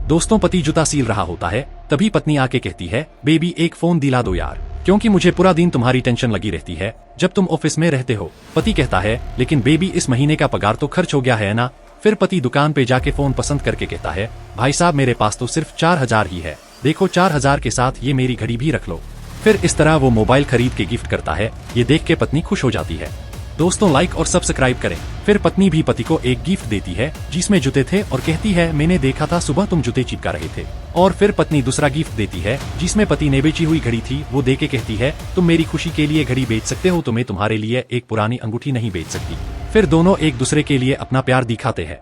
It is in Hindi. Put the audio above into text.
दोस्तों, पति जूता सील रहा होता है, तभी पत्नी आके कहती है, बेबी एक फोन दिला दो यार, क्योंकि मुझे पूरा दिन तुम्हारी टेंशन लगी रहती है जब तुम ऑफिस में रहते हो। पति कहता है, लेकिन बेबी इस महीने का पगार तो खर्च हो गया है ना। फिर पति दुकान पे जाके फोन पसंद करके कहता है, भाई साहब मेरे पास तो सिर्फ 4000 ही है, देखो 4000 के साथ ये मेरी घड़ी भी रख लो। फिर इस तरह वो मोबाइल खरीद के गिफ्ट करता है। ये देख के पत्नी खुश हो जाती है। दोस्तों, लाइक और सब्सक्राइब करें। फिर पत्नी भी पति को एक गिफ्ट देती है जिसमें जूते थे और कहती है, मैंने देखा था सुबह तुम जूते चिपका रहे थे। और फिर पत्नी दूसरा गिफ्ट देती है जिसमें पति ने बेची हुई घड़ी थी, वो देके कहती है, तुम मेरी खुशी के लिए घड़ी बेच सकते हो, तो मैं तुम्हारे लिए एक पुरानी अंगूठी नहीं बेच सकती। फिर दोनों एक दूसरे के लिए अपना प्यार दिखाते हैं।